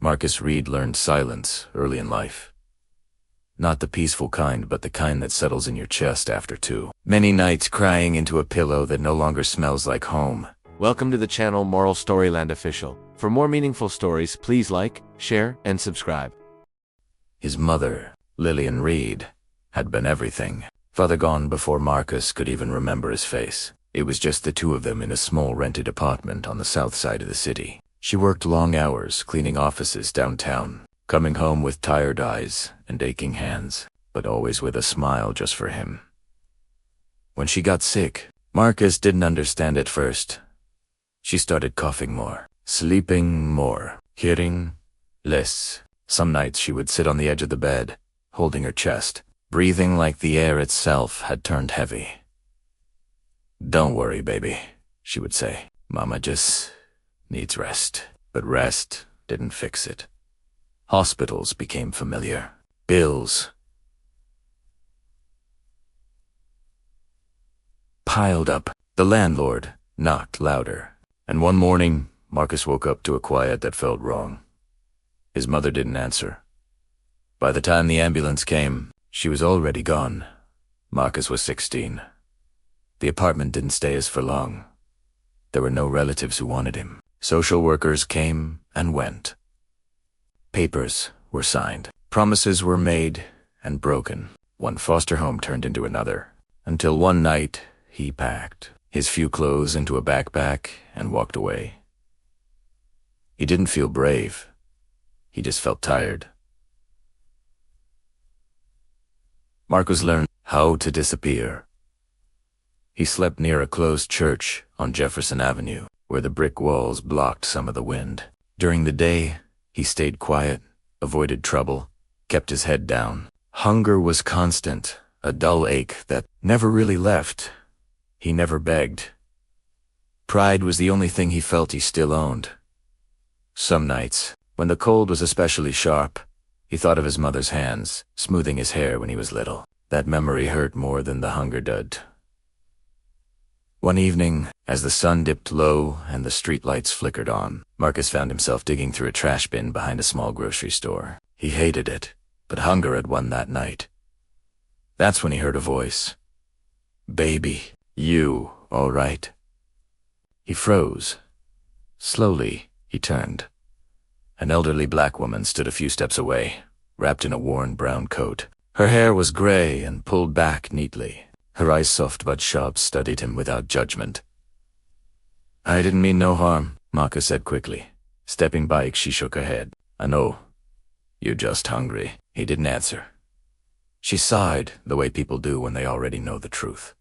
Marcus Reed learned silence early in life. Not the peaceful kind, but the kind that settles in your chest after too many nights crying into a pillow that no longer smells like home. Welcome to the channel Moral Storyland Official. For more meaningful stories, please like, share, and subscribe. His mother, Lillian Reed, had been everything. Father gone before Marcus could even remember his face. It was just the two of them in a small rented apartment on the south side of the city. She worked long hours cleaning offices downtown, coming home with tired eyes and aching hands, but always with a smile just for him. When she got sick, Marcus didn't understand at first. She started coughing more, sleeping more, hearing less. Some nights she would sit on the edge of the bed, holding her chest, breathing like the air itself had turned heavy. "Don't worry, baby," she would say. "Mama just needs rest." But rest didn't fix it. Hospitals became familiar. Bills piled up. The landlord knocked louder. And one morning, Marcus woke up to a quiet that felt wrong. His mother didn't answer. By the time the ambulance came, she was already gone. Marcus was 16. The apartment didn't stay as for long. There were no relatives who wanted him. Social workers came and went. Papers were signed. Promises were made and broken. One foster home turned into another, until one night he packed his few clothes into a backpack and walked away. He didn't feel brave. He just felt tired. Marcus learned how to disappear. He slept near a closed church on Jefferson Avenue, where the brick walls blocked some of the wind. During the day, he stayed quiet, avoided trouble, kept his head down. Hunger was constant, a dull ache that never really left. He never begged. Pride was the only thing he felt he still owned. Some nights, when the cold was especially sharp, he thought of his mother's hands, smoothing his hair when he was little. That memory hurt more than the hunger did. One evening, as the sun dipped low and the streetlights flickered on, Marcus found himself digging through a trash bin behind a small grocery store. He hated it, but hunger had won that night. That's when he heard a voice. "Baby, you all right?" He froze. Slowly, he turned. An elderly black woman stood a few steps away, wrapped in a worn brown coat. Her hair was gray and pulled back neatly. Her eyes, soft but sharp, studied him without judgment. "I didn't mean no harm," Marcus said quickly. Stepping back, she shook her head. "I know. You're just hungry." He didn't answer. She sighed, the way people do when they already know the truth.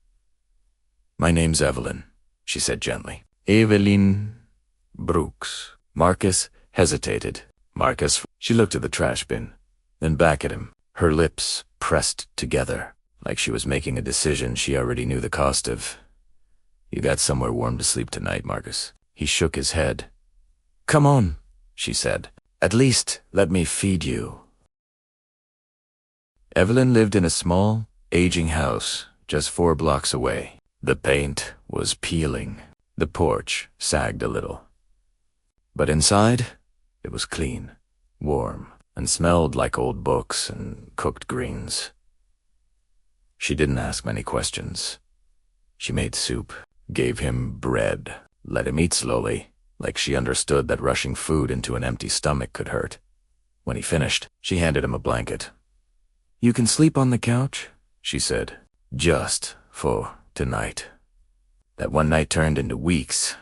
"My name's Evelyn," she said gently. "Evelyn Brooks." Marcus hesitated. She looked at the trash bin, then back at him, her lips pressed together, like she was making a decision she already knew the cost of. "You got somewhere warm to sleep tonight, Marcus?" He shook his head. "Come on," she said. "At least let me feed you." Evelyn lived in a small, aging house just 4 blocks away. The paint was peeling. The porch sagged a little. But inside, it was clean, warm, and smelled like old books and cooked greens. She didn't ask many questions. She made soup, gave him bread, let him eat slowly, like she understood that rushing food into an empty stomach could hurt. When he finished, she handed him a blanket. "You can sleep on the couch," she said, "just for tonight." That one night turned into weeks.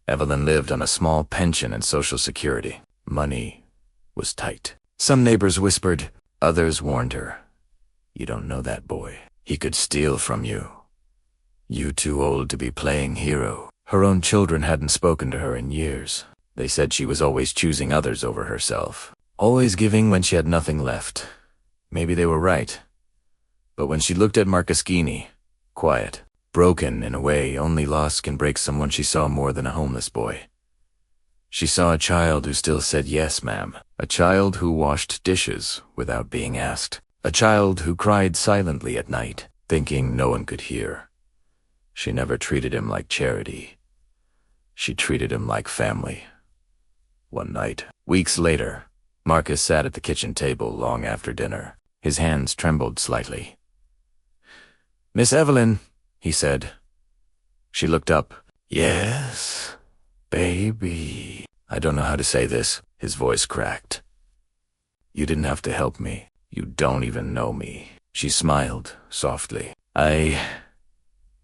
Evelyn lived on a small pension and Social Security. Money was tight. Some neighbors whispered, others warned her. "You don't know that boy. He could steal from you. You too old to be playing hero." Her own children hadn't spoken to her in years. They said she was always choosing others over herself, always giving when she had nothing left. Maybe they were right. But when she looked at Marcus Guinea, quiet, broken in a way only loss can break someone, she saw more than a homeless boy. She saw a child who still said yes, ma'am. A child who washed dishes without being asked. A child who cried silently at night, thinking no one could hear. She never treated him like charity. She treated him like family. one night. Weeks later, Marcus sat at the kitchen table long after dinner. His hands trembled slightly. "Miss Evelyn," he said. She looked up. "Yes, baby." "I don't know how to say this." His voice cracked. "You didn't have to help me. You don't even know me." She smiled softly. "I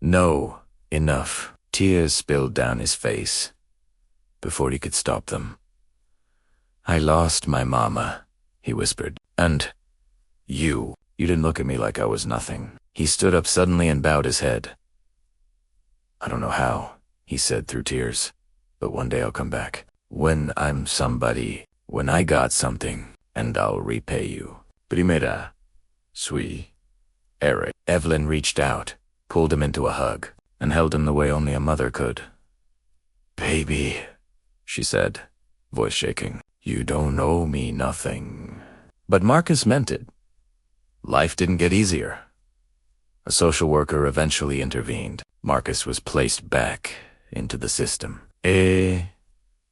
know enough." Tears spilled down his face before he could stop them. "I lost my mama," he whispered. "And you didn't look at me like I was nothing." He stood up suddenly and bowed his head. "I don't know how," he said through tears, "but one day I'll come back. When I'm somebody, when I got something, and I'll repay you. Primera, sui, Eric." Evelyn reached out, pulled him into a hug, and held him the way only a mother could. "Baby," she said, voice shaking, "you don't owe me nothing." But Marcus meant it. Life didn't get easier. A social worker eventually intervened. Marcus was placed back into the system.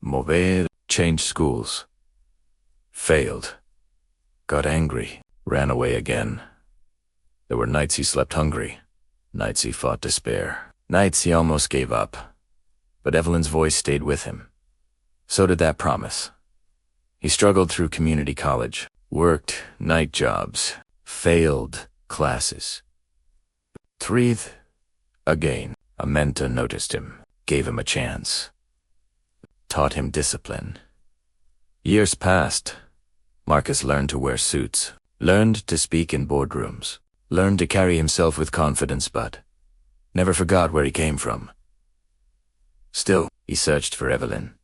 Mover, changed schools. Failed. Got angry. Ran away again. There were nights he slept hungry. Nights he fought despair. Nights he almost gave up. But Evelyn's voice stayed with him. So did that promise. He struggled through community college, worked night jobs, failed classes. Breathe again. A mentor noticed him, gave him a chance, taught him discipline. Years passed. Marcus learned to wear suits, learned to speak in boardrooms, learned to carry himself with confidence, but never forgot where he came from. Still, he searched for Evelyn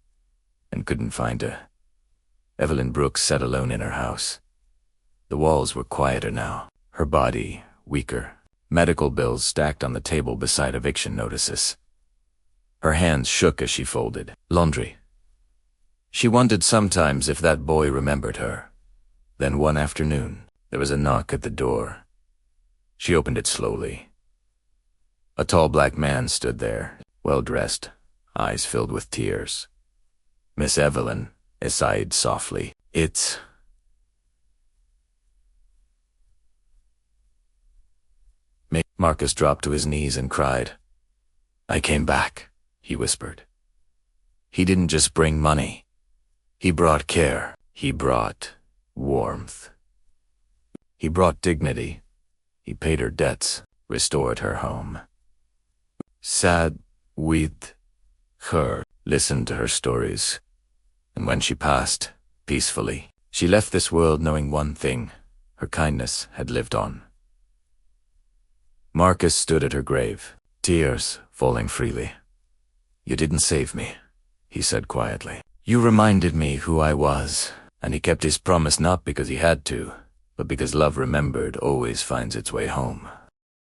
and couldn't find her. Evelyn Brooks sat alone in her house. The walls were quieter now, her body weaker. Medical bills stacked on the table beside eviction notices. Her hands shook as she folded. Laundry. She wondered sometimes if that boy remembered her. Then one afternoon, there was a knock at the door. She opened it slowly. A tall black man stood there, well-dressed, eyes filled with tears. "Miss Evelyn," he sighed softly. "It's..." Marcus dropped to his knees and cried. "I came back," he whispered. He didn't just bring money. He brought care. He brought warmth. He brought dignity. He paid her debts, restored her home. Sat with her, listened to her stories. And when she passed, peacefully, she left this world knowing one thing: her kindness had lived on. Marcus stood at her grave, tears falling freely. "You didn't save me," he said quietly. "You reminded me who I was." And he kept his promise not because he had to, but because love remembered always finds its way home.